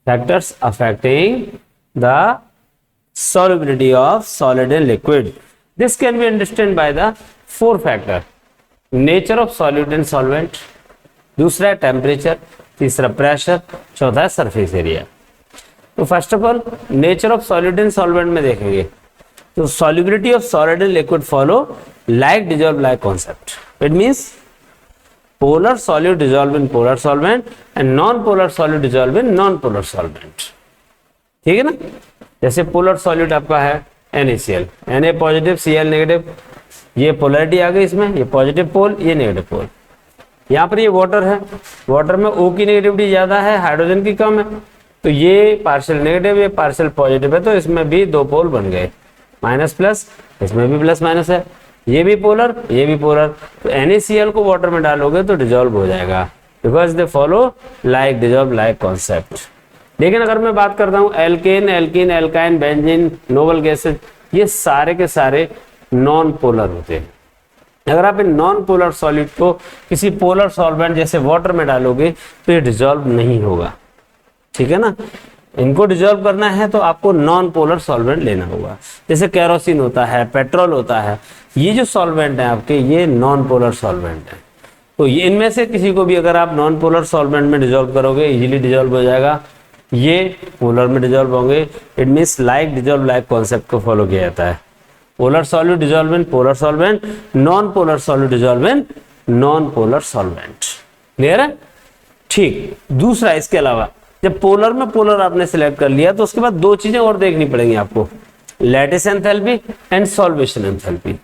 Factors affecting the solubility of solid and liquid. This can be understood by the 4 factor. Nature of solute and solvent, दूसरा है temperature, तीसरा pressure, चौथा है surface area. तो first of all nature of solid and solvent में देखेंगे तो solubility of solid and liquid follow like dissolve like concept. It means polar solute dissolve in polar solvent and non-polar solute dissolve in non-polar solvent. ठीक है ना, जैसे polar solute आपका है NaCl, Na positive Cl negative, ये polarity आ गई इसमें, ये पॉजिटिव पोल ये नेगेटिव पोल। यहाँ पर ये वाटर है, वाटर में O की नेगेटिविटी ज़्यादा है, हाइड्रोजन की कम है, तो ये पार्शियल नेगेटिव ये पार्शियल पॉजिटिव है, तो इसमें भी 2 पोल बन गए, माइनस प्लस, इसमें भी प्लस माइनस है, ये भी पोलर ये भी पोलर। तो NaCl को वाटर में डालोगे तो डिजोल्व हो जाएगा, because they follow like dissolve like concept. लेकिन अगर मैं बात करता हूँ alkane, alkene, alkyne, benzene, noble gases, ये सारे के सारे नॉन पोलर होते हैं। अगर आप इन नॉन पोलर सॉलिड को किसी पोलर सॉल्वेंट जैसे वाटर में डालोगे तो ये डिजोल्व नहीं होगा, ठीक है ना। इनको डिजोल्व करना है तो आपको नॉन पोलर सॉल्वेंट लेना होगा, जैसे केरोसिन होता है, पेट्रोल होता है, ये जो सॉल्वेंट है आपके ये नॉन पोलर सॉल्वेंट है। तो ये इनमें से किसी को भी अगर आप नॉन पोलर सॉल्वेंट में डिजोल्व करोगे इजीली डिजोल्व हो जाएगा, ये पोलर में डिजोल्व होंगे। It means like dissolve like concept को फॉलो किया जाता है। Polar solute dissolve in polar solvent, non polar solute dissolve in non polar solvent. Clear है? ठीक। दूसरा इसके अलावा जब पोलर में पोलर आपने सिलेक्ट कर लिया तो उसके बाद 2 चीजें और देखनी पड़ेंगी आपको, lattice enthalpy and solvation enthalpy.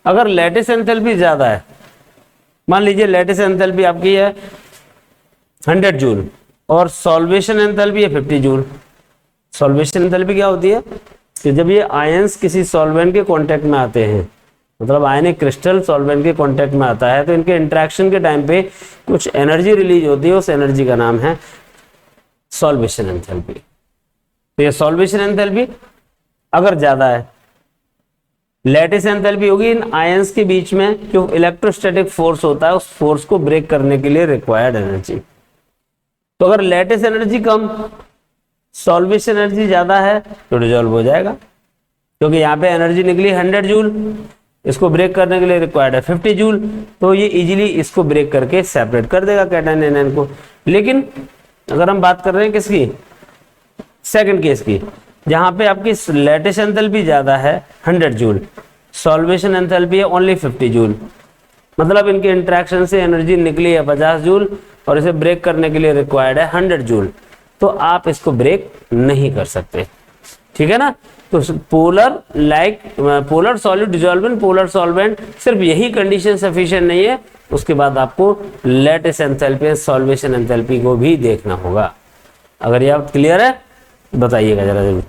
अगर लैटिस एंथैल्पी ज्यादा है, मान लीजिए लैटिस एंथैल्पी आपकी है 100 जूल और सॉल्वेशन एंथैल्पी है 50 जूल। सॉल्वेशन एंथैल्पी क्या होती है कि जब ये आयंस किसी सॉल्वेंट के कांटेक्ट में आते हैं, मतलब आयनिक क्रिस्टल सॉल्वेंट के कांटेक्ट में आता है तो इनके इंटरेक्शन के टाइम पे कुछ एनर्जी रिलीज होती है, उस एनर्जी का नाम है सॉल्वेशन एंथैल्पी। तो ये सॉल्वेशन एंथैल्पी अगर ज्यादा है, लैटिस एंथैल्पी होगी इन आयंस के बीच में जो इलेक्ट्रोस्टैटिक फोर्स होता है उस फोर्स को ब्रेक करने के लिए रिक्वायर्ड एनर्जी। तो अगर लैटिस एनर्जी कम, सॉल्वेशन एनर्जी ज्यादा है तो डिजोल्व हो जाएगा, क्योंकि यहाँ पे एनर्जी निकली 100 जूल, इसको ब्रेक करने के लिए रिक्वायर्ड है 50 जूल, तो ये इजीली इसको ब्रेक करके सेपरेट कर देगा कैटायन एनायन को। लेकिन अगर हम बात कर रहे हैं किसकी, सेकंड केस की, जहां पे आपकी लैटिस एंथैल्पी ज्यादा है 100 जूल, सॉल्वेशन एंथैल्पी है ओनली 50 जूल, मतलब इनके इंटरेक्शन से एनर्जी निकली है 50 जूल और इसे ब्रेक करने के लिए रिक्वायर्ड है 100 जूल, तो आप इसको ब्रेक नहीं कर सकते, ठीक है ना। तो polar like polar solute dissolve in polar solvent, सिर्फ यही कंडीशन सफिशिएंट नहीं है, उसके बाद आपको लैटिस एंथैल्पी सॉल्वेशन एंथैल्पी को भी देखना होगा। अगर ये आप क्लियर है बताइएगा जरा जरूर।